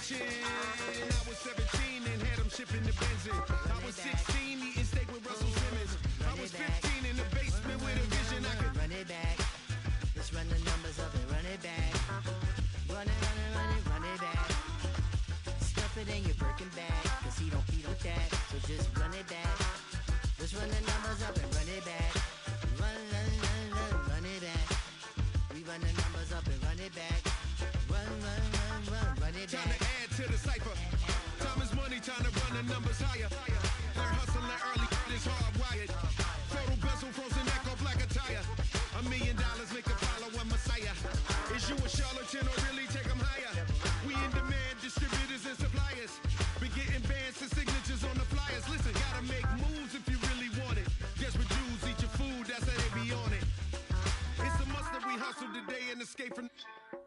attention. I was 17 and had them shipping the Benzin. I was 16 eating steak with Russell Simmons. I was 15 in the basement with a vision. I could run it back. Let's run the numbers up and run it back. Run it, run it, run it, run it back. Stuff it in your Birkin bag, cause he don't with that. So just run it back. Let's run the numbers up and run it back. Run, run, run, run, run it back. We run the numbers up and run it back. Run, run, run, run, run it back. Time to add to the cipher. Time is money, time to run the numbers higher. Learn hustling early, it's hardwired. Total bezel, frozen neck off like a tire. $1 million make a follow a messiah. Is you a charlatan or really take them higher? We in demand, distributors and suppliers. Be getting bands and signatures on the flyers. Listen, gotta make moves if you really want it. Desperate Jews eat your food, that's how they be on it. It's a must that we hustle today and escape from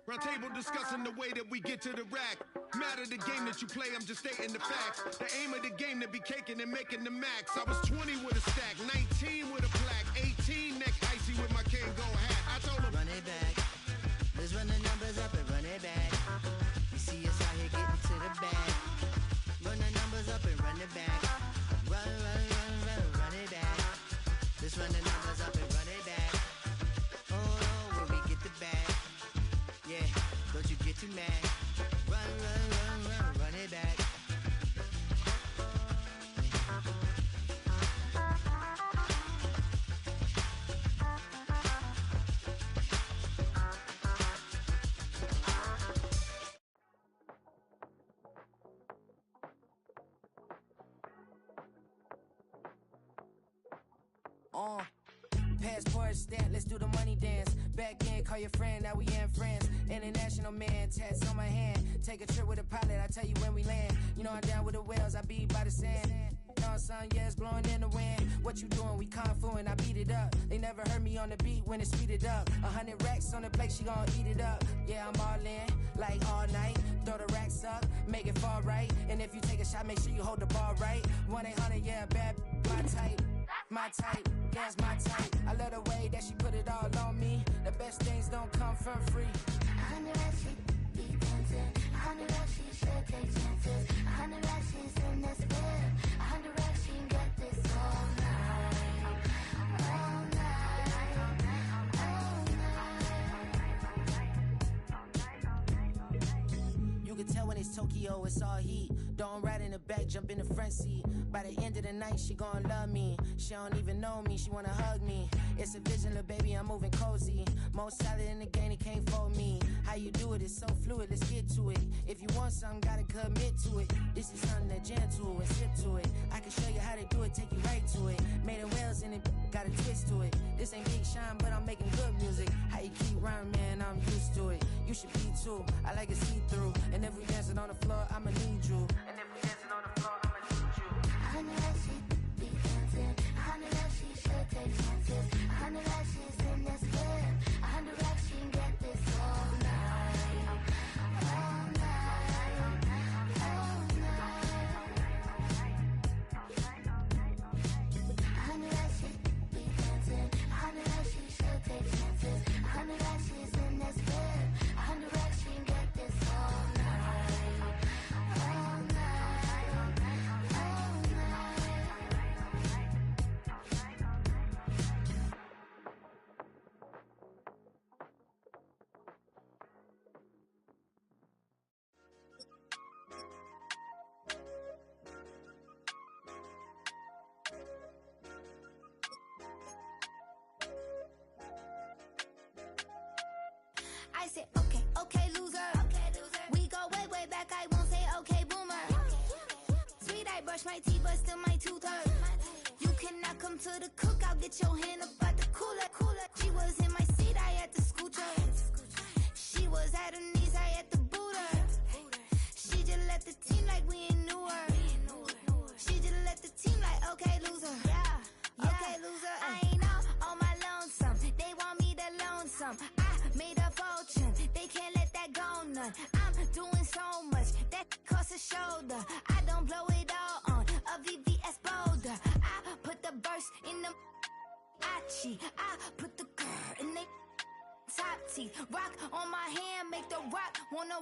round table discussing the way that we get to the rack. Matter the game that you play, I'm just stating the facts. The aim of the game to be caking and making the max. I was 20 with a stack, 19 with a plaque, 18 neck icy with my Kango hat. I told him, run it back. Let's run the numbers up and run it back. You see us out here getting to the bag. Run the numbers up and run it back. Run, run, run, run, run it back. Let's run the numbers up and run it back. Oh, when we get the bag. Yeah, don't you get too mad. Run, run, run, run, run it back. Passport stamp, let's do the money dance. Back in, call your friend, now we in France. International man, tats on my hand. Take a trip with a pilot, I tell you when we land. You know I'm down with the whales, I be by the sand. On sun, yeah, it's blowing in the wind. What you doing? We kung fu and I beat it up. They never heard me on the beat when it's speeded up. 100 racks on the plate, she gon' eat it up. Yeah, I'm all in, like all night. Throw the racks up, make it fall right. And if you take a shot, make sure you hold the ball right. 1-800, yeah, bad, my type. My type, yeah, it's my type. I love the way that she put it all on me. The best things don't come for free. 100 racks, she be dancing. 100 racks, she should take chances. 100 racks, she's in this bed. 100 racks, she can get this all night. All night. All night. You can tell when it's Tokyo, it's all heat. Don't ride in the back, jump in the front seat. By the end of the night, she gon' love me. She don't even know me, she wanna hug me. It's a vision, little baby, I'm moving cozy. Most solid in the game, it can't fold me. How you do it, it's so fluid, let's get to it. If you want something, gotta commit to it. This is something that gentle and sip to it. I can show you how to do it, take you right to it. Made of whales in it, got a twist to it. This ain't Big Sean, but I'm making good music. How you keep rhyming, man, I'm used to it. You should be too, I like it see-through. And if we dancing on the floor, I'ma need you. And if we dancing on the floor, I'ma need you. 100 racks, she be dancing. 100 racks, she should take chances. 100 racks, she's in this bed. 100 racks, she can get this all night. All night. All night. 100 racks, she be dancing. 100 racks, she should take chances. 100 racks, she's in this bed. 100 racks, she can get this all night. All night. All I said, okay, okay, loser. We go way, way back. I won't say, okay, boomer. Sweet, I brush my teeth, but still my tooth hurt. You cannot come to the cookout, get your hand up at the cooler. She was in my seat, I had to scoot her. She was at her knees, I had to boot her. She just left the team like we ain't knew her. She just left the team like, okay, loser. Okay, loser. I ain't out on my lonesome. They want me to loan some. I made a fortune. They can't let that go none. I'm doing so much that costs a shoulder. I don't blow it all on a VVS boulder. I put the burst in the Achi. I put the girl in the top teeth. Rock on my hand, make the rock wanna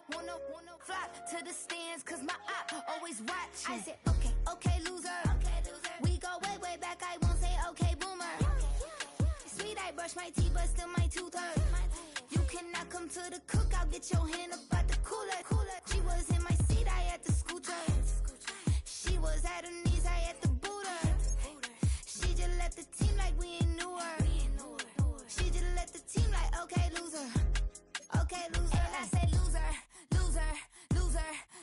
flock to the stands, cause my op always watching. I said, okay, loser. We go way back, I won't say okay, boomer. Sweet, I brush my teeth, but still my tooth hurt. You cannot come to the cookout, get your hand up at the cooler. She was in my seat, I had to scoot her. She was at her knees, I had to boot her. She just left the team like we ain't knew her. She just left the team like, okay, loser. Okay, loser. And I said, loser.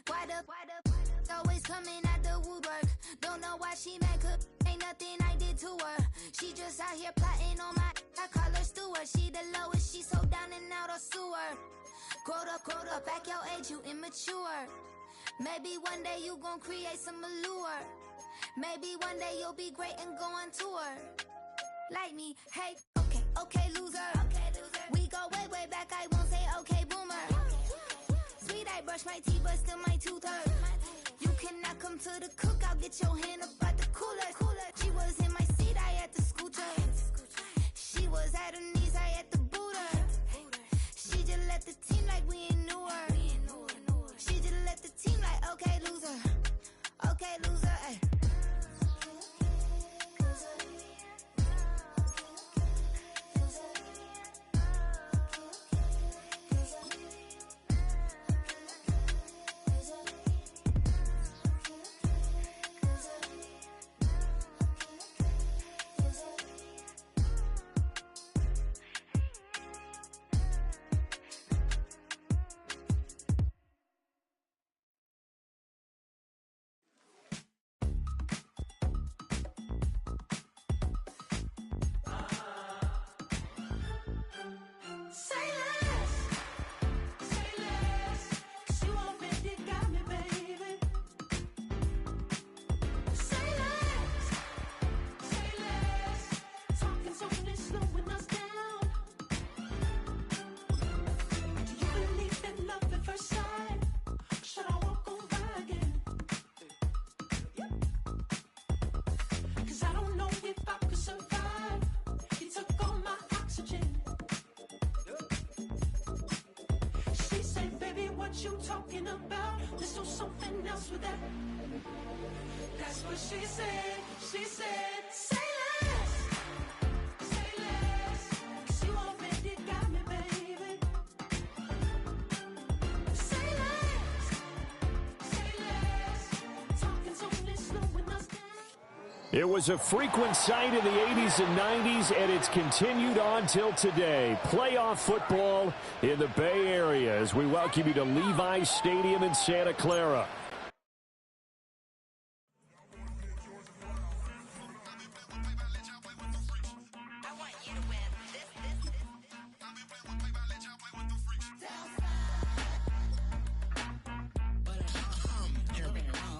Why the always coming at the woodwork? Don't know why she mad, cause ain't nothing I did to her. She just out here plotting on my, I call her steward. She the lowest, she so down and out of sewer. Growed up, back your age, you immature. Maybe one day you gon' create some allure. Maybe one day you'll be great and go on tour. Like me, hey, okay, loser. We go way back, I won't say okay, boomer. Sweet, I brush my teeth, but still my tooth hurt. You cannot come to the cookout, get your hand up at the cooler. She was in my seat, I had to scoot her. She was at her knees, I had to boot her. She just left the team like we ain't knew her. She just left the team like, okay, loser. Okay, loser, ay. You talking about? Let's do something else with that. That's what she said. She said, say less, 'cause you already got me, baby. Say less, talking's only slowing us down. It was a frequent sight in the 80s and 90s, and it's continued on till today. Playoff football in the Bay Area as we welcome you to Levi's Stadium in Santa Clara.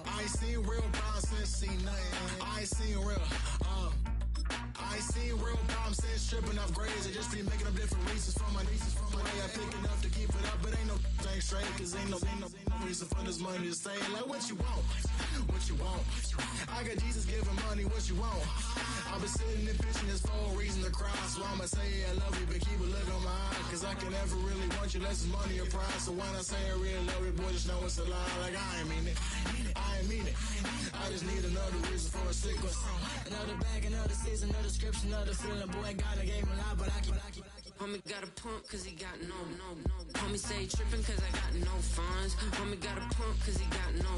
I ain't seen real problems since seen nothing. I ain't seen real problems since tripping off grades. I just be making up different reasons for my nieces. From my way I pick enough to keep it up, but ain't no thing straight. Cause ain't no reason for this money to stay. Like what you want? I got Jesus giving money, what you want? I've been sitting and pitching this for a reason to cry. So I'ma say I love you, but keep a look on my eye. Cause I can never really want you unless it's money or pride. So when I say I really love you, boy, just know it's a lie. Like I ain't mean it. I just need another reason for a sequence. Another bag, another season, another description, another feeling. Boy, God, I gave him a lot, but I keep. Homie got a pump cause he got no. Homie stay trippin' cause I got no funds. Homie got a pump cause he got no.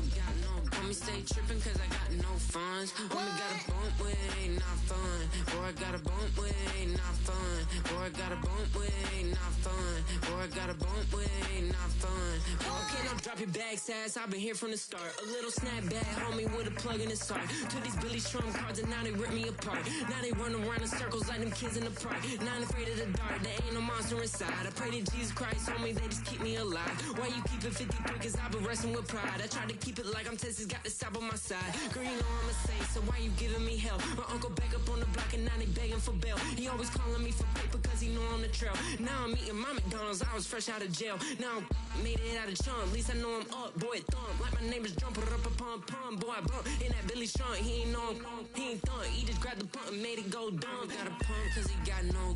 Homie stay trippin' cause I got no funds. Homie got a bump with it ain't not fun. Boy, I got a bump with it ain't not fun. Boy, I got a bump with it ain't not fun. Boy, I got a bump with it ain't not fun. Okay, now drop your bag, sass. I've been here from the start. A little snapback, homie, with a plug in his heart. Took these Billy Strum cards and now they rip me apart. Now they run around in circles like them kids in the park. Not afraid of the dark, there ain't no monster inside. I pray to Jesus Christ, homie, they just keep me alive. Why you keep it 53? Cause I've been wrestling with pride. I try to keep it like I'm Texas, got the stop on my side. Girl, you know I'm a saint, so why you giving me hell? My uncle back up on the block and now they begging for bail. He always calling me for paper cause he he know I'm the trail. Now I'm eating my McDonald's, I was fresh out of jail. Now I made it out of chunk, at least I know I'm up, boy, thump. Like my neighbors jump, put up a pum, boy, I bump. In that Billy Strunk, he ain't know he ain't thunk. He just grabbed the pump and made it go dumb. Got a pump, cause he got no.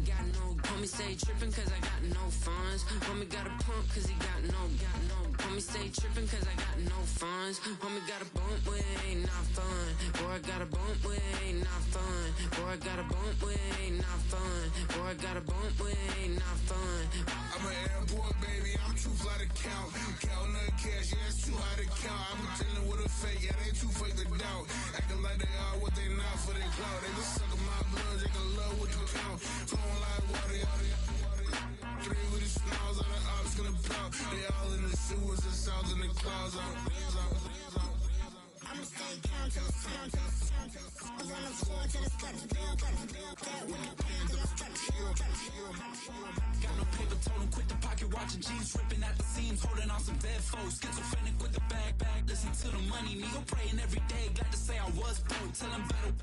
Homie say trippin' cause I got no funds. Homie got a pump cause he got no. Homie say trippin' cause I got no funds. Homie got a bump with ain't not fun. Boy, I got a bump with ain't not fun. Boy, I got a bump with ain't not fun. Boy, I got a bump with ain't not fun. I'm an airport baby, I'm too fly to count. Counting the cash, yeah, it's too high to count. I'm dealing with a fake, yeah, they too fake to doubt. Acting like they are what they not for their clout. They just suckin' my blood, they can love what you count. Flowing like water, three with the smiles on the ops gonna pop. They all in the sewers, the south in the clouds. I'ma stay down till the sound, I'm on the floor till the steps build. Got no paper, told him quit the pocket, watching jeans ripping at the seams, holding on some dead foes. Schizophrenic with the bag, listen to the money, nigga praying every day. Glad to say I was broke, tell him better.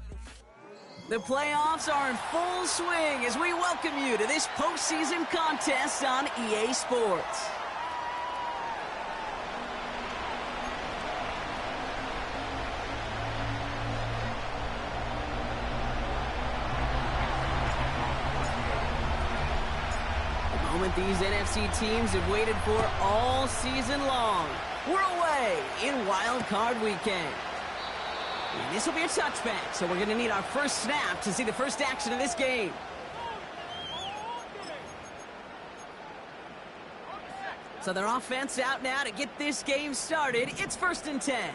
The playoffs are in full swing as we welcome you to this postseason contest on EA Sports. The moment these NFC teams have waited for all season long. We're away in Wild Card Weekend. And this will be a touchback, so we're going to need our first snap to see the first action of this game. So their offense out now to get this game started. It's 1st and 10.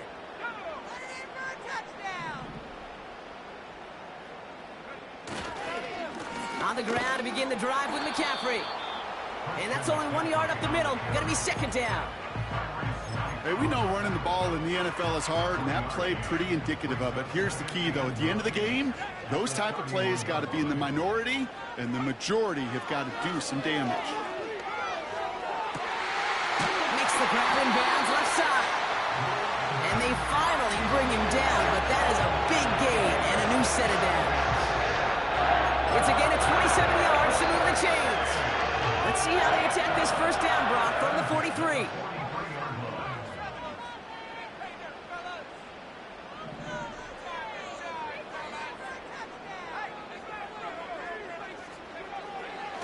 On the ground to begin the drive with McCaffrey. And that's only 1 yard up the middle. Going to be 2nd down. Hey, we know running the ball in the NFL is hard, and that play pretty indicative of it. Here's the key, though. At the end of the game, those type of plays got to be in the minority, and the majority have got to do some damage. Makes the grab in bounds left side. And they finally bring him down, but that is a big gain and a new set of downs. It's again at 27 yards to move the chains. Let's see how they attack this first down, Brock, from the 43.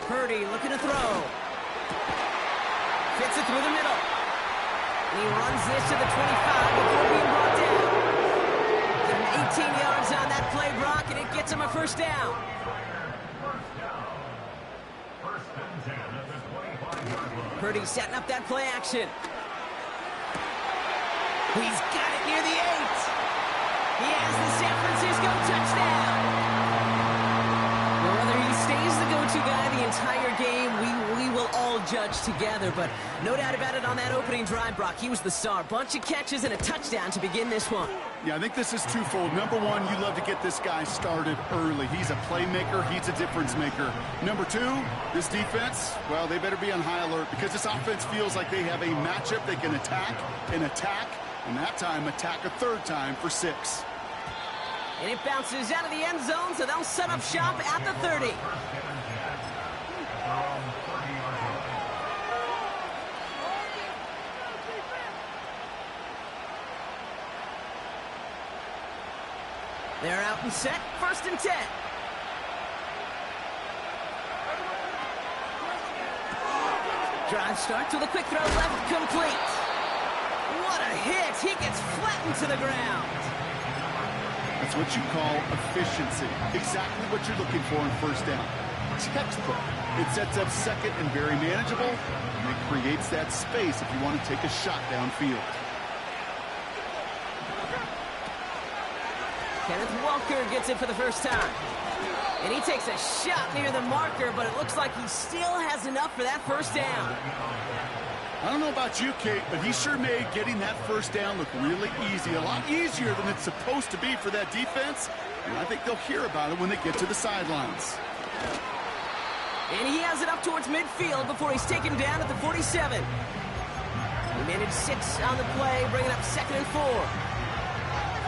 Purdy looking to throw. Fits it through the middle. And he runs this to the 25 before being brought down. Give him 18 yards on that play, Brock, and it gets him a first down. Purdy setting up that play action. He's got it near the 8. He has the San Francisco touchdown. Whether he stays the go-to guy the entire game, we will all judge together. But no doubt about it, on that opening drive, Brock, he was the star. Bunch of catches and a touchdown to begin this one. Yeah, I think this is twofold. Number one, you love to get this guy started early. He's a playmaker. He's a difference maker. Number two, this defense, well, they better be on high alert because this offense feels like they have a matchup they can attack, and that time attack a third time for 6. And it bounces out of the end zone, so they'll set up shop at the 30. They're out and set, 1st and 10. Drive starts with a quick throw left, complete. What a hit! He gets flattened to the ground. That's what you call efficiency. Exactly what you're looking for in first down. Textbook. It sets up second and very manageable, and it creates that space if you want to take a shot downfield. Kenneth Walker gets it for the first time. And he takes a shot near the marker, but it looks like he still has enough for that first down. I don't know about you, Kate, but he sure made getting that first down look really easy. A lot easier than it's supposed to be for that defense. And I think they'll hear about it when they get to the sidelines. And he has it up towards midfield before he's taken down at the 47. He managed 6 on the play, bringing up 2nd and 4.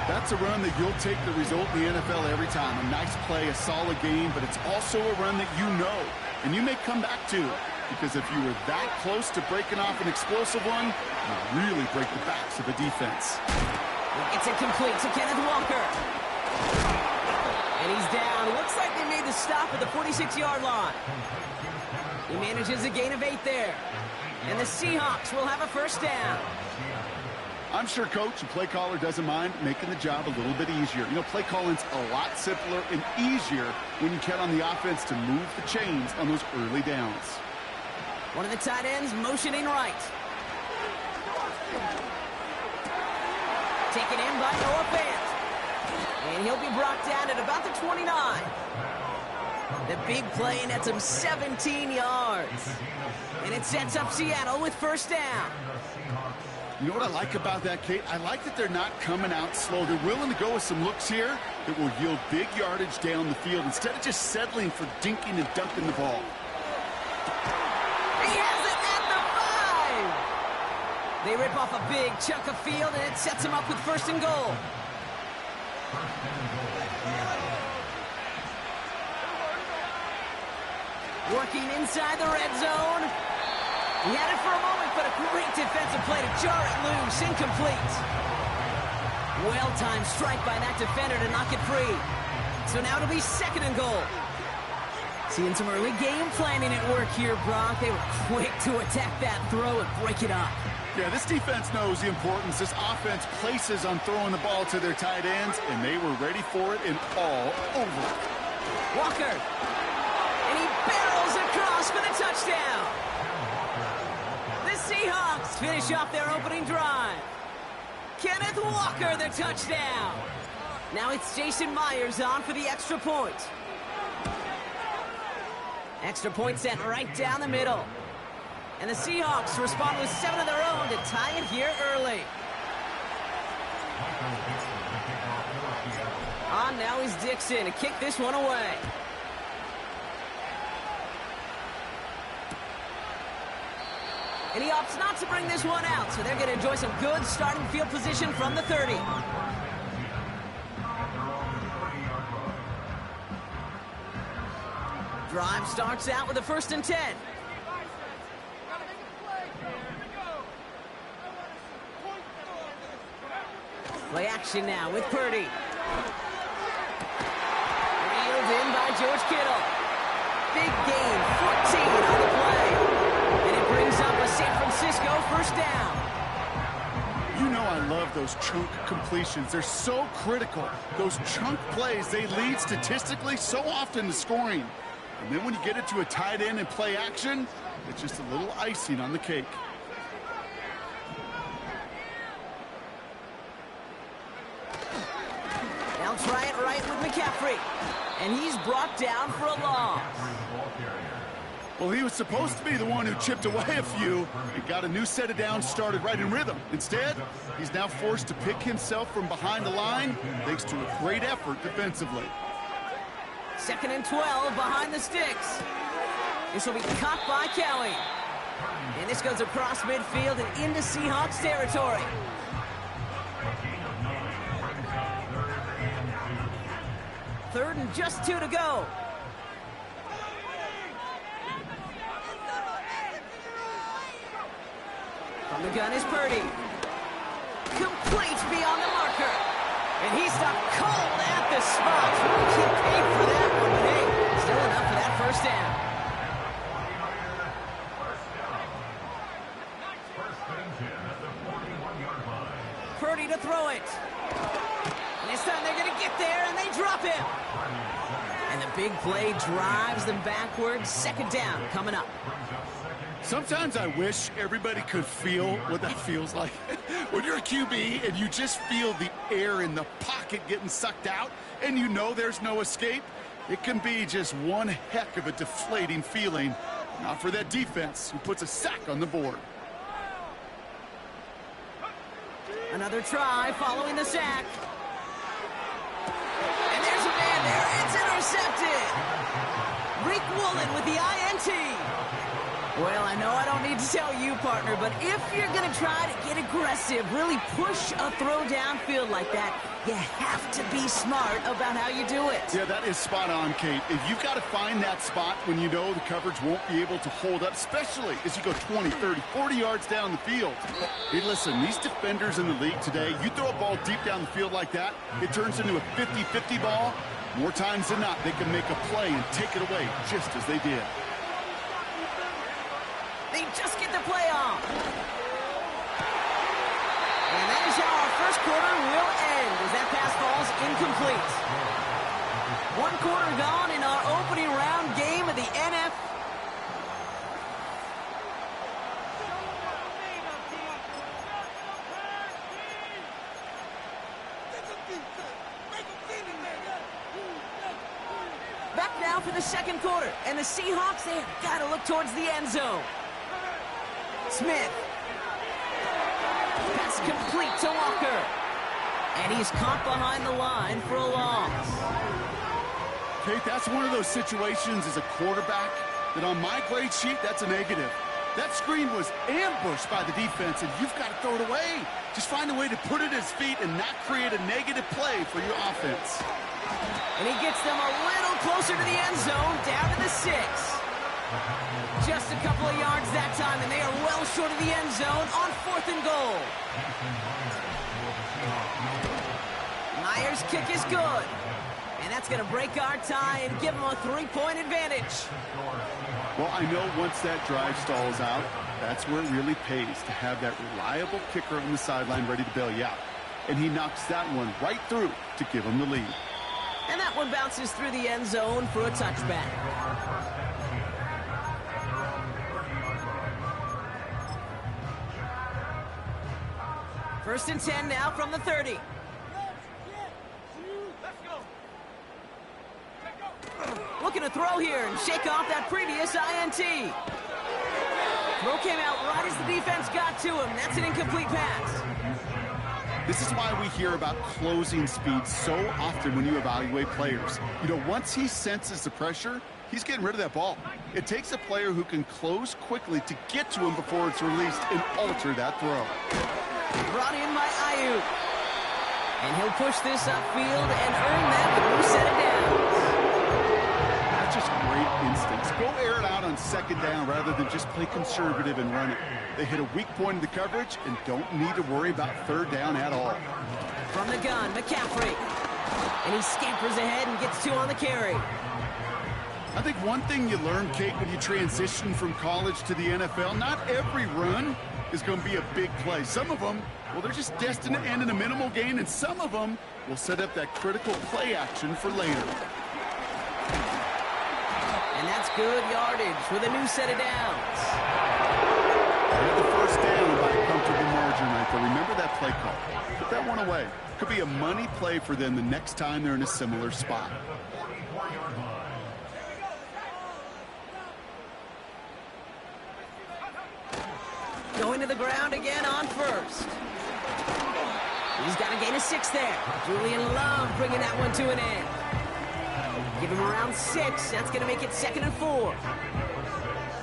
That's a run that you'll take the result in the NFL every time. A nice play, a solid game, but it's also a run that you know and you may come back to it. Because if you were that close to breaking off an explosive one, you really break the backs of a defense. It's incomplete to Kenneth Walker. And he's down. Looks like they made the stop at the 46-yard line. He manages a gain of 8 there. And the Seahawks will have a first down. I'm sure coach and play caller doesn't mind making the job a little bit easier. You know, play calling's a lot simpler and easier when you count on the offense to move the chains on those early downs. One of the tight ends motioning right. Taken in by Noah Fant. And he'll be brought down at about the 29. The big play nets him 17 yards. And it sets up Seattle with first down. You know what I like about that, Kate? I like that they're not coming out slow. They're willing to go with some looks here that will yield big yardage down the field instead of just settling for dinking and dunking the ball. He has it at the 5. They rip off a big chunk of field, and it sets him up with first and goal. Working inside the red zone. He had it for a moment, but a great defensive play to jar it loose. Incomplete. Well-timed strike by that defender to knock it free. So now it'll be second and goal. Seeing some early game planning at work here, Brock. They were quick to attack that throw and break it up. Yeah, this defense knows the importance this offense places on throwing the ball to their tight ends, and they were ready for it and all over it. Walker. And he barrels across for the touchdown. The Seahawks finish off their opening drive. Kenneth Walker, the touchdown. Now it's Jason Myers on for the extra point. Extra point sent right down the middle. And the Seahawks respond with 7 of their own to tie it here early. On now is Dixon to kick this one away. And he opts not to bring this one out, so they're going to enjoy some good starting field position from the 30. Drive starts out with a 1st and 10. Play action now with Purdy. Reeled in by George Kittle. Big gain, 14 on the play. And it brings up a San Francisco first down. You know I love those chunk completions. They're so critical. Those chunk plays, they lead statistically so often to scoring. And then when you get it to a tight end and play action, it's just a little icing on the cake. They'll try it right with McCaffrey. And he's brought down for a loss. Well, he was supposed to be the one who chipped away a few and got a new set of downs started right in rhythm. Instead, he's now forced to pick himself from behind the line thanks to a great effort defensively. 2nd and 12 behind the sticks. This will be caught by Kelly. And this goes across midfield and into Seahawks territory. Third and just 2 to go. From the gun is Purdy. Complete beyond the marker. And he stopped cold at the spot. He can't pay for that one, but hey, still enough for that first down. Purdy to throw it. And this time they're going to get there, and they drop him. And the big play drives them backwards. 2nd down coming up. Sometimes I wish everybody could feel what that feels like. When you're a QB and you just feel the air in the pocket getting sucked out and you know there's no escape, it can be just one heck of a deflating feeling. Not for that defense who puts a sack on the board. Another try following the sack. And there's a man there. It's intercepted. Rick Woolen with the INT. Well, I know I don't need to tell you, partner, but if you're going to try to get aggressive, really push a throw downfield like that, you have to be smart about how you do it. Yeah, that is spot on, Kate. If you've got to find that spot when you know the coverage won't be able to hold up, especially as you go 20, 30, 40 yards down the field. Hey, listen, these defenders in the league today, you throw a ball deep down the field like that, it turns into a 50-50 ball. More times than not, they can make a play and take it away just as they did. They just get the play off. And that is how our first quarter will end as that pass falls incomplete. 1 quarter gone in our opening round game of the NFL. Back now for the second quarter, and the Seahawks, they have got to look towards the end zone. Smith. Pass complete to Walker. And he's caught behind the line for a loss. Kate, that's one of those situations as a quarterback that on my grade sheet, that's a negative. That screen was ambushed by the defense, and you've got to throw it away. Just find a way to put it at his feet and not create a negative play for your offense. And he gets them a little closer to the end zone, down to the 6. Just a couple of yards that time, and they are well short of the end zone on 4th and goal. Myers' kick is good. And that's going to break our tie and give them a 3-point advantage. Well, I know once that drive stalls out, that's where it really pays to have that reliable kicker on the sideline ready to bail you out. And he knocks that one right through to give him the lead. And that one bounces through the end zone for a touchback. First and 10 now from the 30. Looking to throw here and shake off that previous INT. Throw came out right as the defense got to him. That's an incomplete pass. This is why we hear about closing speed so often when you evaluate players. You know, once he senses the pressure, he's getting rid of that ball. It takes a player who can close quickly to get to him before it's released and alter that throw. Brought in by Ayuk. And he'll push this upfield and earn that with new set of downs. That's just great instincts. Go air it out on 2nd down rather than just play conservative and run it. They hit a weak point in the coverage and don't need to worry about 3rd down at all. From the gun, McCaffrey. And he scampers ahead and gets 2 on the carry. I think one thing you learn, Kate, when you transition from college to the NFL, not every run is going to be a big play. Some of them, well, they're just destined to end in a minimal gain, and some of them will set up that critical play action for later. And that's good yardage with a new set of downs. Get the 1st down by a comfortable margin right there. Remember that play call. Put that one away. Could be a money play for them the next time they're in a similar spot. Going to the ground again on 1st. He's got to gain a 6 there. Julian Love bringing that one to an end. Give him around 6. That's going to make it 2nd and 4.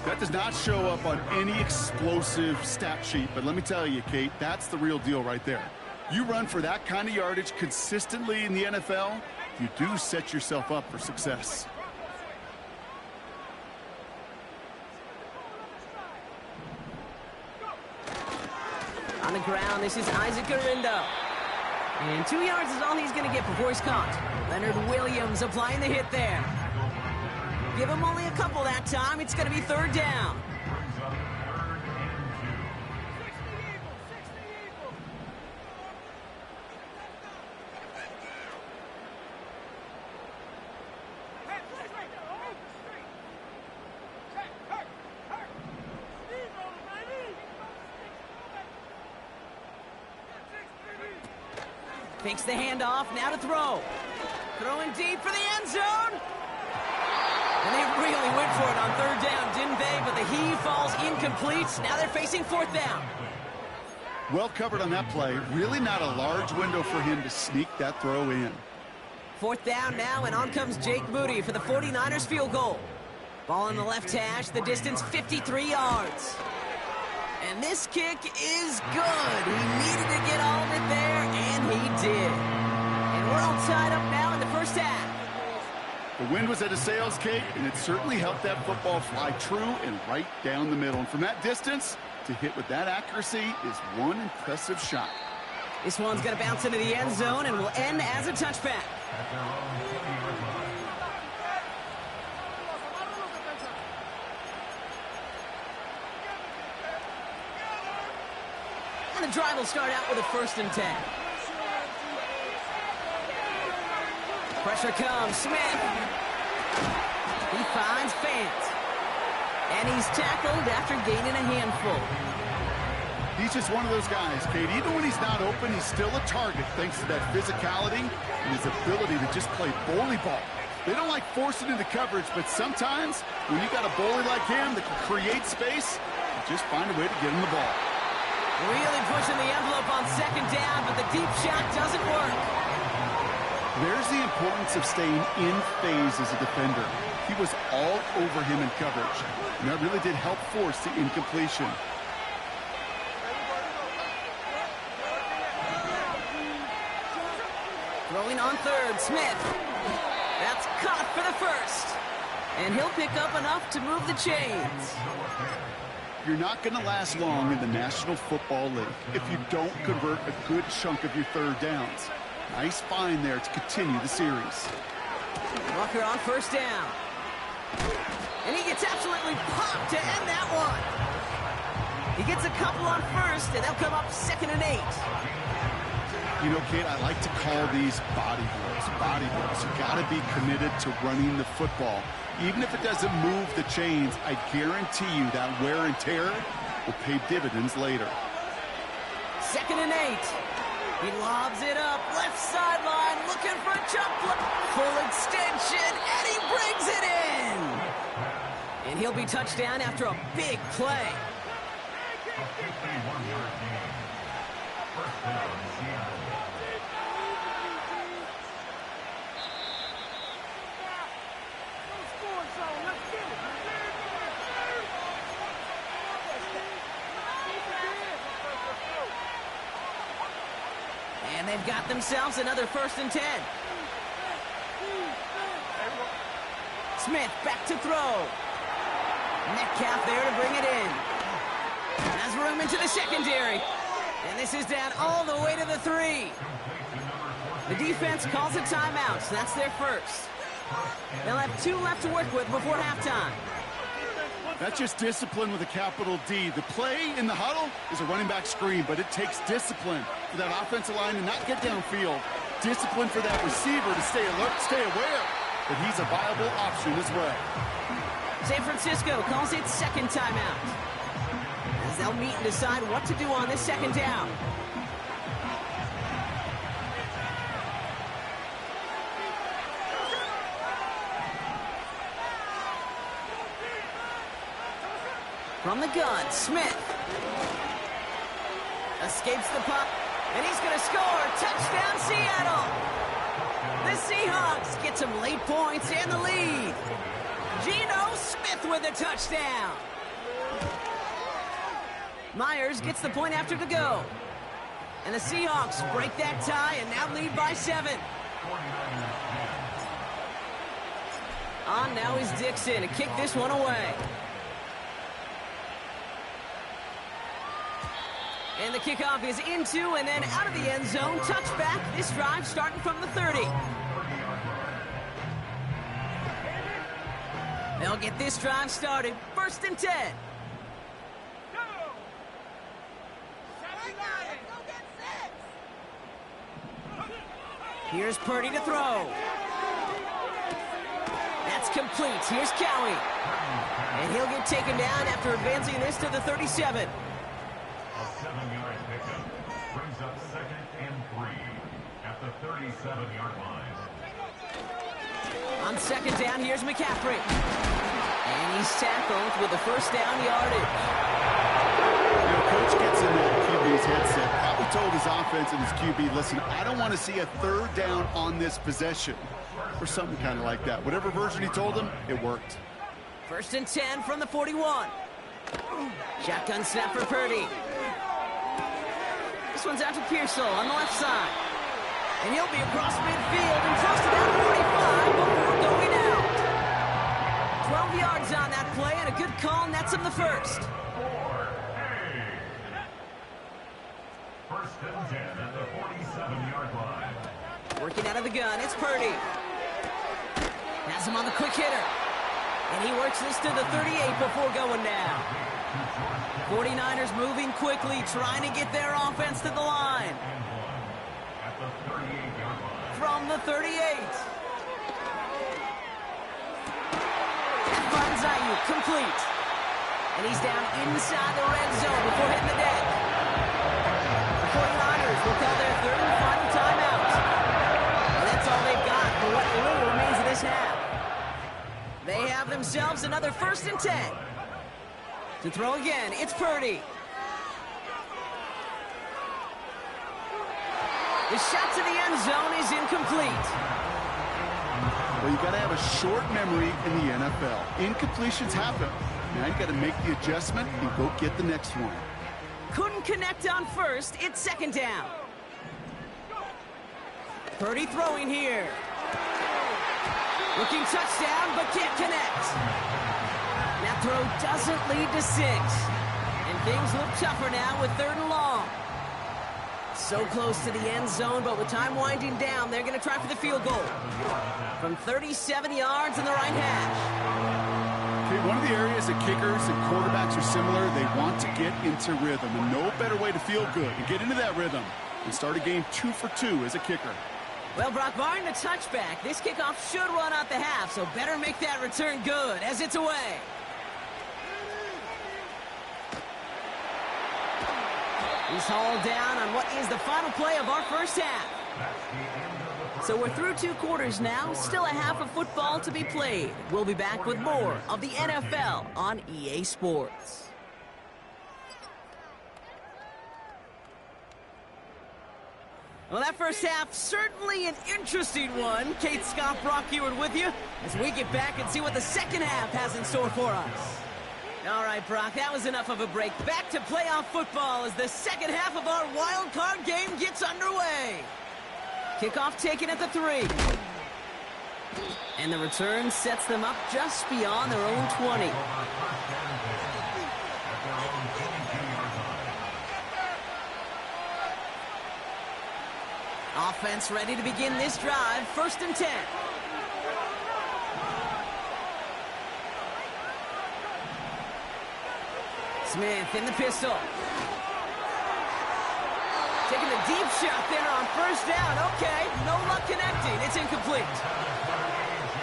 That does not show up on any explosive stat sheet, but let me tell you, Kate, that's the real deal right there. You run for that kind of yardage consistently in the NFL, you do set yourself up for success. On the ground, this is Isaac Garindo. And 2 yards is all he's going to get before he's caught. Leonard Williams applying the hit there. Give him only a couple that time. It's going to be 3rd down. Takes the handoff, now to throw. Throwing deep for the end zone. And they really went for it on 3rd down, didn't they? But the heave falls incomplete. Now they're facing 4th down. Well covered on that play. Really not a large window for him to sneak that throw in. 4th down now, and on comes Jake Moody for the 49ers field goal. Ball in the left hash, the distance 53 yards. And this kick is good. He needed to get all of it there, and he did. And we're all tied up now in the first half. The wind was at a sails, Kate, and it certainly helped that football fly true and right down the middle. And from that distance, to hit with that accuracy is one impressive shot. This one's going to bounce into the end zone and will end as a touchback. And the drive will start out with a 1st and 10. Pressure comes, Smith. He finds Fant. And he's tackled after gaining a handful. He's just one of those guys, Kate. Even when he's not open, he's still a target thanks to that physicality and his ability to just play bully ball. They don't like forcing into coverage, but sometimes when you got a bully like him that can create space, you just find a way to get him the ball. Really pushing the envelope on 2nd down, but the deep shot doesn't work. There's the importance of staying in phase as a defender. He was all over him in coverage, and that really did help force the incompletion. Throwing on 3rd, Smith. That's caught for the 1st. And he'll pick up enough to move the chains. You're not going to last long in the National Football League if you don't convert a good chunk of your 3rd downs. Nice find there to continue the series. Walker on 1st down. And he gets absolutely popped to end that one. He gets a couple on 1st, and they'll come up 2nd and 8. You know, Kate, I like to call these body blows. Body blows. You got to be committed to running the football. Even if it doesn't move the chains, I guarantee you that wear and tear will pay dividends later. 2nd and 8. He lobs it up, left sideline, looking for a jump play. Full extension, and he brings it in. And he'll be touchdown after a big play. And they've got themselves another 1st and 10. Smith back to throw. Metcalf there to bring it in. Has room into the secondary. And this is down all the way to the 3. The defense calls a timeout, so that's their 1st. They'll have 2 left to work with before halftime. That's just discipline with a capital D. The play in the huddle is a running back screen, but it takes discipline for that offensive line to not get downfield. Discipline for that receiver to stay alert, stay aware that he's a viable option as well. San Francisco calls it 2nd timeout, as they'll meet and decide what to do on this 2nd down. From the gun, Smith escapes the puck, and he's going to score. Touchdown, Seattle. The Seahawks get some late points and the lead. Geno Smith with a touchdown. Myers gets the point after the go. And the Seahawks break that tie and now lead by 7. On now is Dixon to kick this one away. And the kickoff is into and then out of the end zone. Touchback. This drive starting from the 30. They'll get this drive started. 1st and 10. Here's Purdy to throw. That's complete. Here's Cowie. And he'll get taken down after advancing this to the 37. A 7-yard pickup brings up 2nd and 3 at the 37-yard line. On 2nd down, here's McCaffrey. And he's tackled with the 1st down yardage. You know, coach gets in that QB's headset, probably told his offense and his QB, listen, I don't want to see a 3rd down on this possession. Or something kind of like that. Whatever version he told him, it worked. First and 10 from the 41. Shotgun snap for Purdy. This one's out to Pearsall on the left side. And he'll be across midfield and close to that 45 before going out. 12 yards on that play and a good call nets him the first. First and 10 at the 47-yard line. Working out of the gun, it's Purdy. Has him on the quick hitter. And he works this to the 38 before going down. 49ers moving quickly, trying to get their offense to the line. At the 38-yard line. From the 38. Finds Ayuk, complete. And he's down inside the red zone before hitting the deck. The 49ers will call their third and final timeout. And that's all they've got for what little remains of this half. They have themselves another first and 10. To throw again, it's Purdy. The shot to the end zone is incomplete. Well, you got to have a short memory in the NFL. Incompletions happen. Now you got to make the adjustment and go get the next one. Couldn't connect on first. It's second down. Purdy throwing here. Looking touchdown, but can't connect. That throw doesn't lead to 6. And things look tougher now with third and long. So close to the end zone, but with time winding down, they're going to try for the field goal. From 37 yards in the right hash. Okay, one of the areas that kickers and quarterbacks are similar, they want to get into rhythm. And no better way to feel good and get into that rhythm and start a game 2 for 2 as a kicker. Well, Brock, barring the touchback, this kickoff should run out the half, so better make that return good as it's away. He's hauled down on what is the final play of our first half. So we're through 2 quarters now, still a half of football to be played. We'll be back with more of the NFL on EA Sports. Well, that first half, certainly an interesting one. Kate Scott, Brock Ewart with you as we get back and see what the second half has in store for us. All right, Brock, that was enough of a break. Back to playoff football as the second half of our wild card game gets underway. Kickoff taken at the 3. And the return sets them up just beyond their own 20. Offense ready to begin this drive. First and 10. Smith in the pistol. Taking a deep shot there on first down. Okay, no luck connecting. It's incomplete.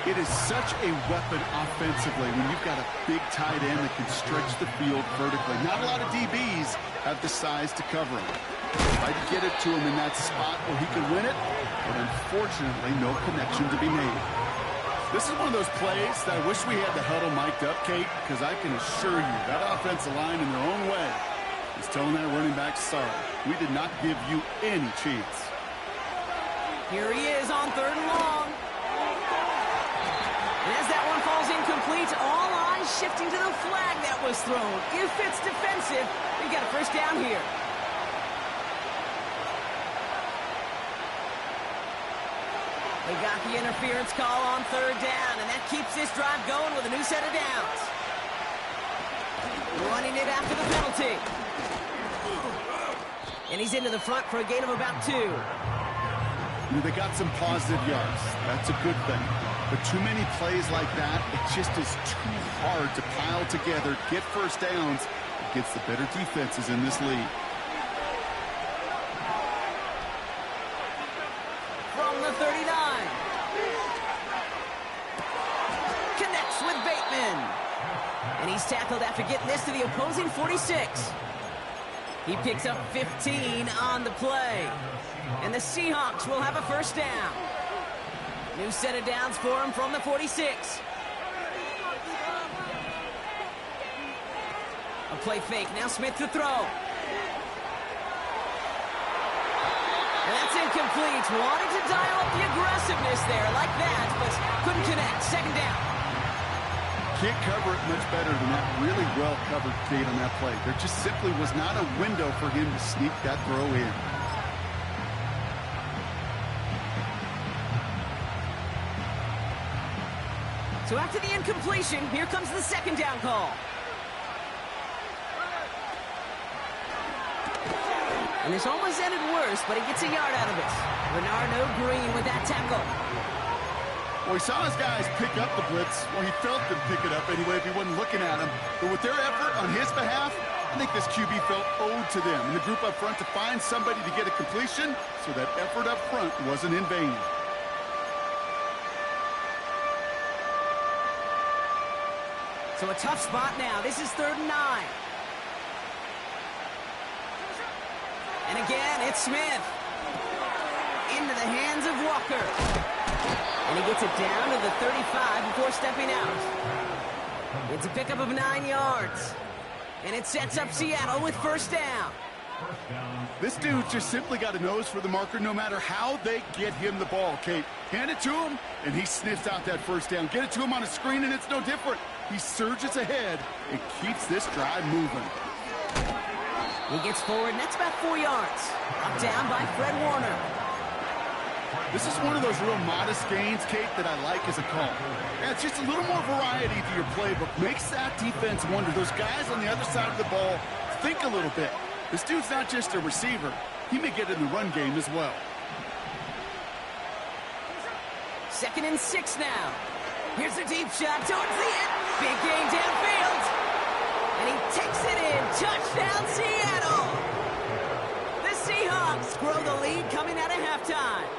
It is such a weapon offensively when you've got a big tight end that can stretch the field vertically. Not a lot of DBs have the size to cover him. Tried to get it to him in that spot where he could win it, but unfortunately no connection to be made. This is one of those plays that I wish we had the huddle mic'd up, Kate, because I can assure you that offensive line in their own way is telling that running back, sorry, we did not give you any chance. Here he is on third and long. And as that one falls incomplete, all eyes shifting to the flag that was thrown. If it's defensive, we got a first down here. They got the interference call on third down, and that keeps this drive going with a new set of downs. Running it after the penalty. And he's into the front for a gain of about 2. They got some positive yards. That's a good thing. But too many plays like that, it just is too hard to pile together, get first downs against the better defenses in this league. From the 39. Connects with Bateman. And he's tackled after getting this to the opposing 46. He picks up 15 on the play. And the Seahawks will have a first down. New set of downs for him from the 46. A play fake. Now Smith to throw. And that's incomplete. Wanted to dial up the aggressiveness there like that, but couldn't connect. Second down. can't cover it much better than that. Really well covered, Kate, on that play. There just simply was not a window for him to sneak that throw in. So after the incompletion, here comes the second down call. And this almost ended worse, but he gets a yard out of it. Renardo Green with that tackle. Well, he saw his guys pick up the blitz. Well, he felt them pick it up anyway if he wasn't looking at him. But with their effort on his behalf, I think this QB felt owed to them and the group up front to find somebody to get a completion, so that effort up front wasn't in vain. So a tough spot now. This is 3rd and 9. And again, it's Smith. Into the hands of Walker. And he gets it down to the 35 before stepping out. It's a pickup of 9 yards. And it sets up Seattle with first down. This dude just simply got a nose for the marker no matter how they get him the ball, Kate. Hand it to him, and he sniffs out that first down. Get it to him on a screen, and it's no different. He surges ahead and keeps this drive moving. He gets forward, and that's about 4 yards. Up down by Fred Warner. This is one of those real modest gains, Kate, that I like as a call. Yeah, it's just a little more variety to your playbook. Makes that defense wonder. Those guys on the other side of the ball think a little bit. This dude's not just a receiver. He may get in the run game as well. 2nd and 6 now. Here's a deep shot towards the end. Big gain downfield. And he takes it in. Touchdown, Seattle. The Seahawks grow the lead coming out of halftime.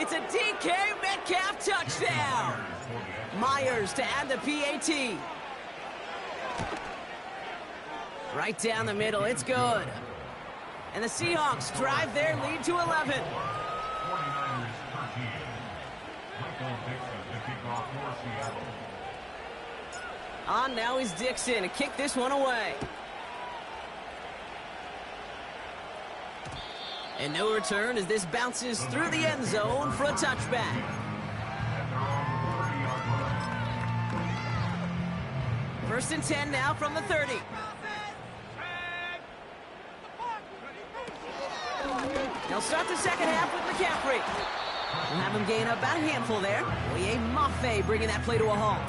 It's a DK Metcalf touchdown. Myers to add the PAT. Right down the middle. It's good. And the Seahawks drive their lead to 11. 49ers 13. Michael Dixon to kick off for Seattle. On now is Dixon to kick this one away. And no return as this bounces through the end zone for a touchback. First and 10 now from the 30. They'll start the second half with McCaffrey. We'll have him gain about a handful there. Oye Mafe bringing that play to a halt.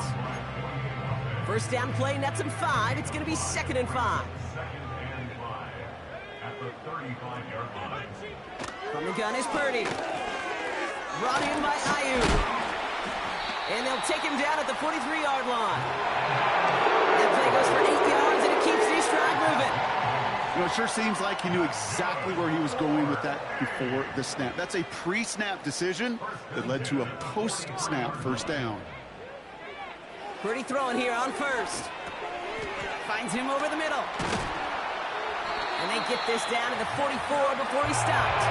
First down play nets him 5. It's going to be 2nd and 5. 2nd and 5 at the 35-yard line. From the gun is Purdy. Brought in by Ayuk. And they'll take him down at the 43-yard line. That play goes for 8 yards, and it keeps this drive moving. You know, it sure seems like he knew exactly where he was going with that before the snap. That's a pre-snap decision that led to a post-snap first down. Purdy throwing here on first. Finds him over the middle. And they get this down to the 44 before he stopped.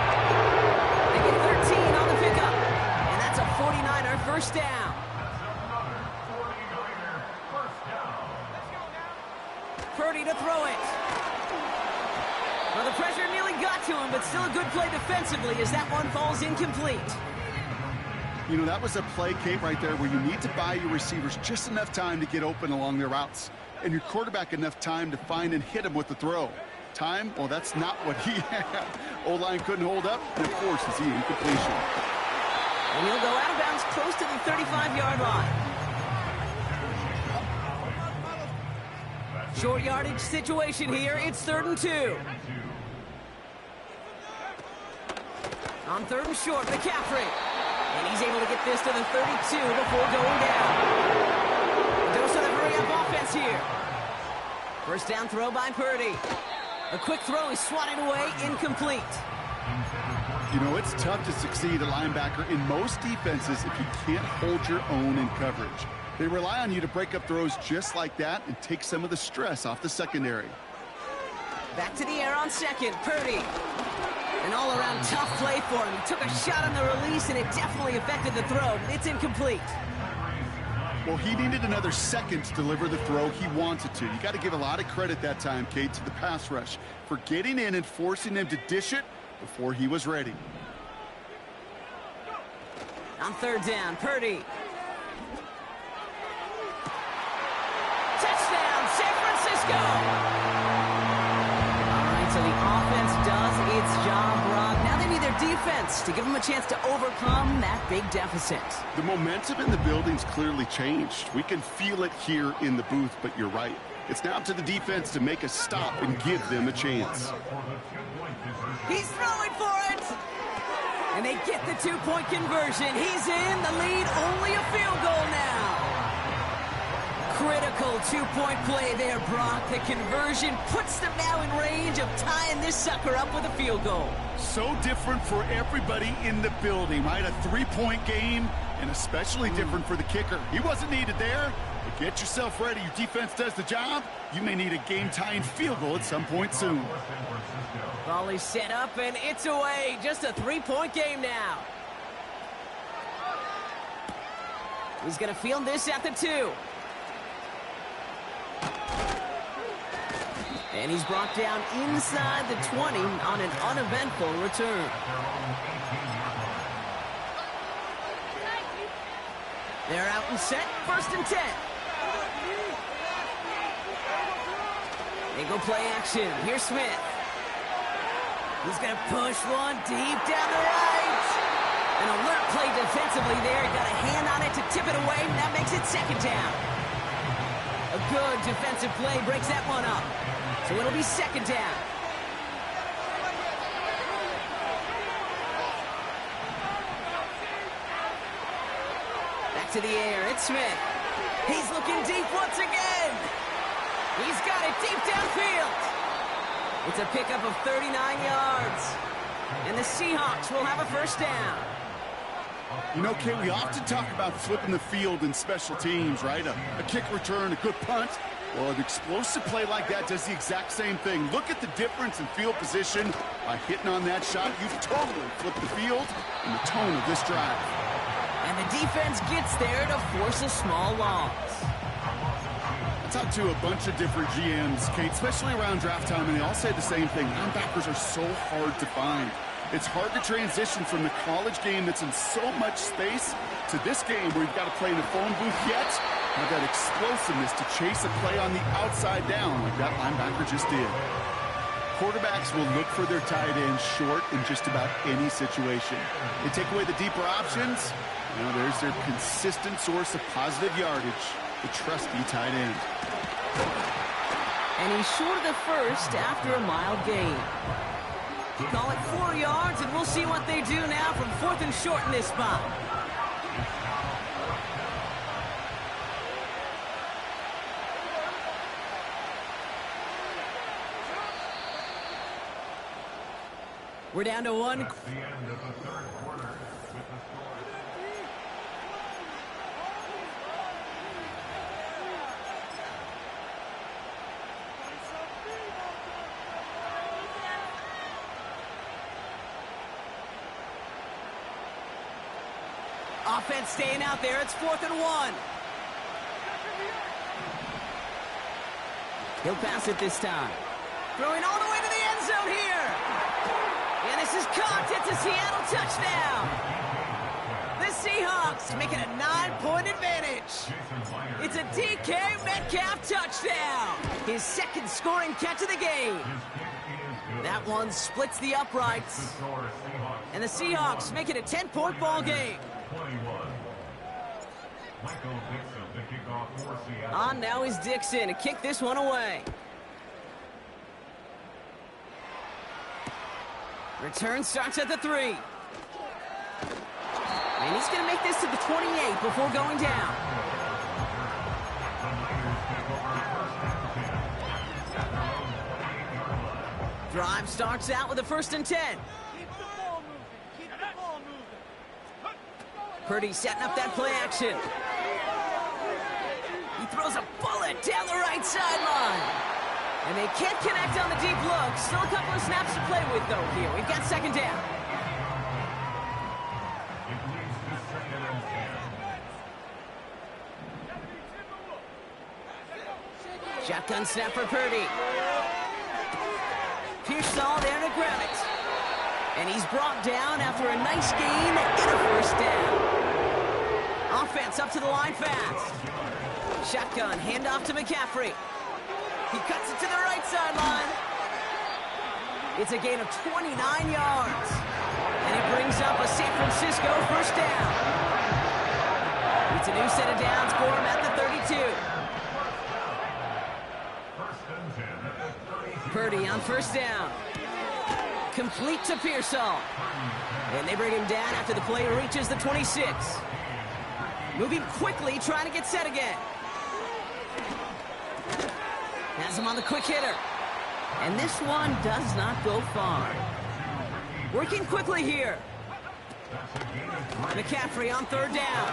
They get 13 on the pickup. And that's a 49er first down. Purdy to throw it. Well, the pressure nearly got to him, but still a good play defensively as that one falls incomplete. You know, that was a play, Kate, right there where you need to buy your receivers just enough time to get open along their routes. And your quarterback enough time to find and hit him with the throw. Time? Well, that's not what he had. O-line couldn't hold up, and of course, it's the incompletion. And he'll go out of bounds close to the 35-yard line. Short yardage situation here. It's 3rd and 2. On 3rd and short, McCaffrey. And he's able to get this to the 32 before going down. Dose of the hurry-up offense here. First down throw by Purdy. A quick throw is swatted away, incomplete. You know, it's tough to succeed at linebacker in most defenses if you can't hold your own in coverage. They rely on you to break up throws just like that and take some of the stress off the secondary. Back to the air on second, Purdy. An all-around tough play for him. He took a shot on the release, and it definitely affected the throw. It's incomplete. Well, he needed another second to deliver the throw he wanted to. You got to give a lot of credit that time, Kate, to the pass rush for getting in and forcing him to dish it before he was ready. On 3rd down, Purdy. job, Brock. Now they need their defense to give them a chance to overcome that big deficit. The momentum in the building's clearly changed. We can feel it here in the booth, but you're right. It's now up to the defense to make a stop and give them a chance. He's throwing for it! And they get the two-point conversion. He's in the lead, only a field goal now. Critical two-point play there, Brock. The conversion puts them now in range of tying this sucker up with a field goal. So different for everybody in the building, right? A three-point game, and especially different for the kicker. He wasn't needed there, but get yourself ready. Your defense does the job. You may need a game-tying field goal at some point soon. Volley set up, and it's away. Just a three-point game now. He's going to field this at the 2. And he's brought down inside the 20 on an uneventful return. They're out and set, 1st and 10. They go play action. Here's Smith. He's going to push one deep down the right. An alert play defensively there. He got a hand on it to tip it away, and that makes it 2nd down. A good defensive play breaks that one up. So it'll be 2nd down. Back to the air. It's Smith. He's looking deep once again. He's got it deep downfield. It's a pickup of 39 yards. And the Seahawks will have a 1st down. You know, Kay, we often talk about flipping the field in special teams, right? A kick return, a good punt. Well, an explosive play like that does the exact same thing. Look at the difference in field position. By hitting on that shot, you've totally flipped the field and the tone of this drive. And the defense gets there to force a small loss. I talked to a bunch of different GMs, Kate, especially around draft time, and they all say the same thing. Linebackers are so hard to find. It's hard to transition from the college game that's in so much space to this game where you've got to play in a phone booth yet. Have that explosiveness to chase a play on the outside down like that linebacker just did. Quarterbacks will look for their tight end short in just about any situation. They take away the deeper options. You know, there's their consistent source of positive yardage, the trusty tight end. And he's short of the 1st after a mild gain. Call it 4 yards, and we'll see what they do now from 4th and short in this spot. We're down to 1. That's the end of the 3rd quarter with the score. Offense staying out there. It's 4th and 1. He'll pass it this time. Throwing all the way to the end zone here. And this is caught. It's a Seattle touchdown. The Seahawks making a 9-point advantage. It's a DK Metcalf touchdown. His 2nd scoring catch of the game. That one splits the uprights. And the Seahawks make it a 10-point ball game. 21. Michael Dixon to kick off for Seattle. On now is Dixon to kick this one away. Return starts at the 3. And he's going to make this to the 28 before going down. Drive starts out with a 1st and 10. Purdy setting up that play action. He throws a bullet down the right sideline. And they can't connect on the deep look. Still a couple of snaps to play with, though, here. We've got 2nd down. It leads to 2nd and 10. Shotgun snap for Purdy. Pearsall there to grab it. And he's brought down after a nice gain and a 1st down. Offense up to the line fast. Shotgun, handoff to McCaffrey. He cuts it to the right sideline. It's a gain of 29 yards. And it brings up a San Francisco first down. It's a new set of downs for him at the 32. Purdy on first down. Complete to Pearsall. And they bring him down after the play reaches the 26. Moving quickly, trying to get set again. Has him on the quick hitter. And this one does not go far. Working quickly here. McCaffrey on third down.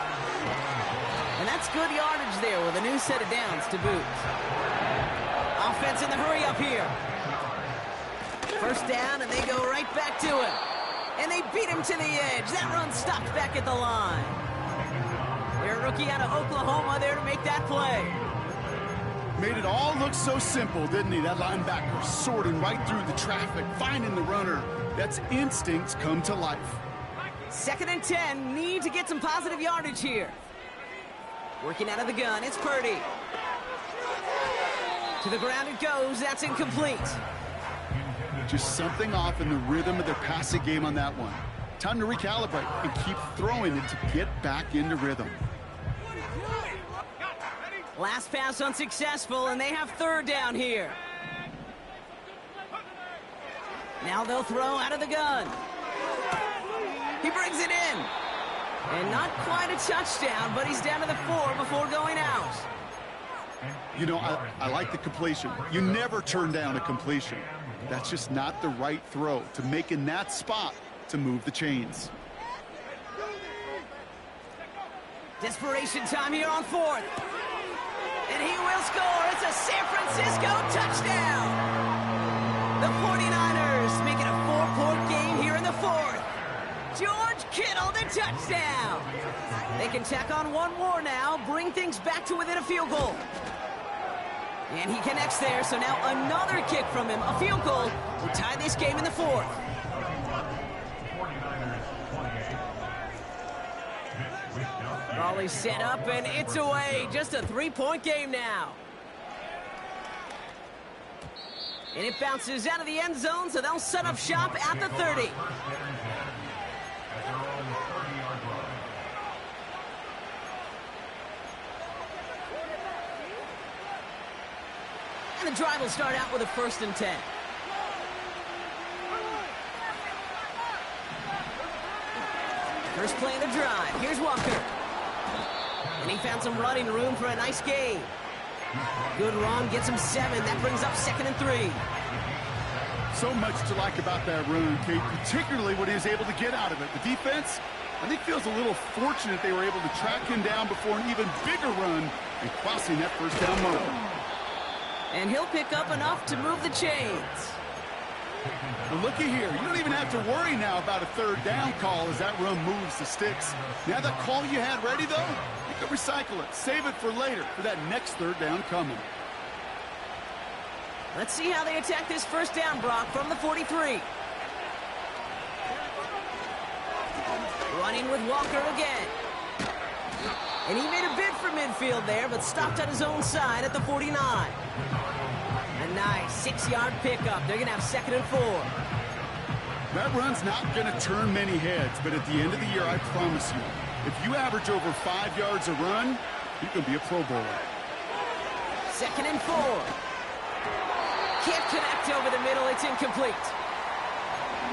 And that's good yardage there with a new set of downs to boot. Offense in the hurry up here. First down, and they go right back to him. And they beat him to the edge. That run stopped back at the line. Their rookie out of Oklahoma there to make that play. Made it all look so simple, didn't he? That linebacker sorting right through the traffic, finding the runner. That's instincts come to life. 2nd and 10, need to get some positive yardage here. Working out of the gun, it's Purdy. To the ground it goes, that's incomplete. Just something off in the rhythm of their passing game on that one. Time to recalibrate and keep throwing it to get back into rhythm. Last pass unsuccessful, and they have third down here. Now they'll throw out of the gun. He brings it in. And not quite a touchdown, but he's down to the 4 before going out. You know, I like the completion. You never turn down a completion. That's just not the right throw to make in that spot to move the chains. Desperation time here on 4th. And he will score. It's a San Francisco touchdown. The 49ers make it a 4-point game here in the 4th. George Kittle, the touchdown. They can tack on one more now, bring things back to within a field goal. And he connects there, so now another kick from him. A field goal will tie this game in the 4th. Raleigh set up, and it's away. Just a 3-point game now. And it bounces out of the end zone, so they'll set up shop at the 30. And the drive will start out with a 1st and 10. First play of the drive. Here's Walker. And he found some running room for a nice gain. Good run, gets him 7. That brings up 2nd and 3. So much to like about that run, Kate, particularly what he was able to get out of it. The defense, I think, feels a little fortunate they were able to track him down before an even bigger run and crossing that first down marker. And he'll pick up enough to move the chains. Well, looky here. You don't even have to worry now about a third down call as that run moves the sticks. Now that call you had ready, though, you can recycle it. Save it for later for that next third down coming. Let's see how they attack this first down, Brock, from the 43. Running with Walker again. And he made a bid for midfield there, but stopped on his own side at the 49. A nice 6-yard pickup. They're going to have 2nd and 4. That run's not going to turn many heads, but at the end of the year, I promise you, if you average over 5 yards a run, you can be a Pro Bowler. 2nd and 4. Can't connect over the middle. It's incomplete.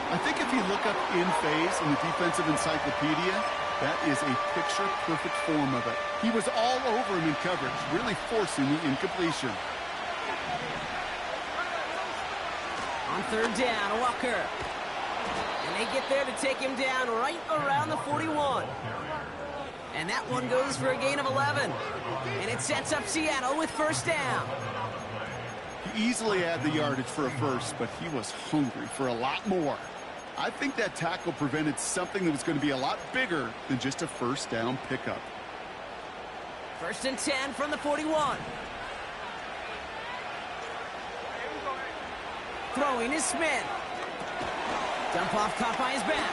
I think if you look up in phase in the defensive encyclopedia, that is a picture-perfect form of it. He was all over him in coverage, really forcing the incompletion. On third down, Walker. And they get there to take him down right around the 41. And that one goes for a gain of 11. And it sets up Seattle with first down. He easily had the yardage for a first, but he was hungry for a lot more. I think that tackle prevented something that was going to be a lot bigger than just a first down pickup. 1st and 10 from the 41. Throwing is Smith. Dump off caught by his back.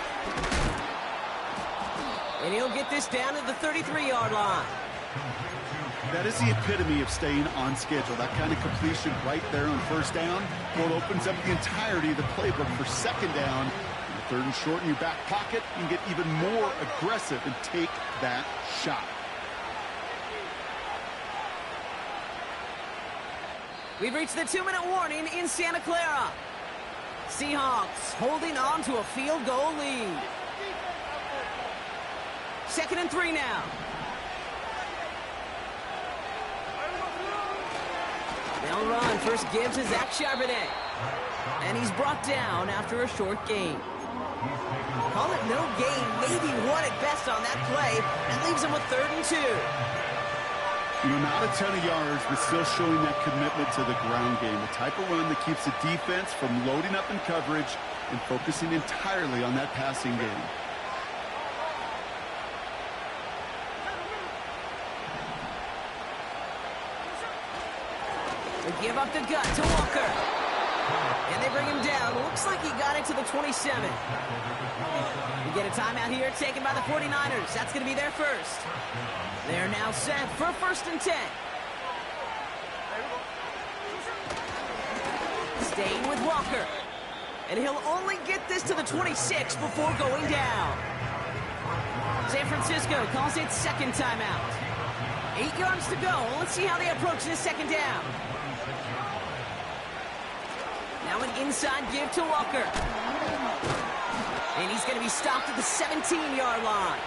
And he'll get this down to the 33-yard line. That is the epitome of staying on schedule. That kind of completion right there on first down. Well, it opens up the entirety of the playbook for second down. Third and short in your back pocket. You can get even more aggressive and take that shot. We've reached the 2-minute warning in Santa Clara. Seahawks holding on to a field goal lead. 2nd and 3 now. They'll run. First give to Zach Charbonnet. And he's brought down after a short gain. Call it no gain, maybe one at best on that play. That leaves him with 3rd and 2. You know, not a ton of yards, but still showing that commitment to the ground game. The type of run that keeps the defense from loading up in coverage and focusing entirely on that passing game. They give up the gut to Walker. And they bring him down. Looks like he got it to the 27. We get a timeout here taken by the 49ers. That's going to be their first. They're now set for 1st and 10. Staying with Walker. And he'll only get this to the 26 before going down. San Francisco calls it 2nd timeout. 8 yards to go. Let's see how they approach this 2nd down. Now an inside give to Walker. And he's going to be stopped at the 17-yard line.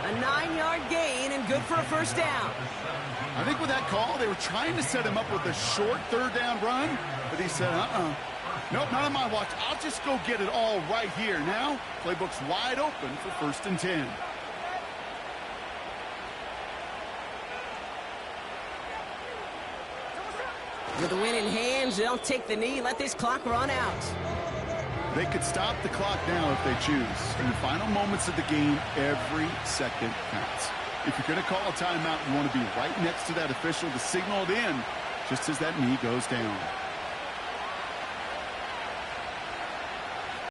A 9-yard gain and good for a 1st down. I think with that call, they were trying to set him up with a short 3rd down run, but he said, nope, not on my watch. I'll just go get it all right here. Now, playbook's wide open for 1st and 10. With the win in hands, they'll take the knee, let this clock run out. They could stop the clock now if they choose. In the final moments of the game, every second counts. If you're going to call a timeout, you want to be right next to that official to signal it in just as that knee goes down.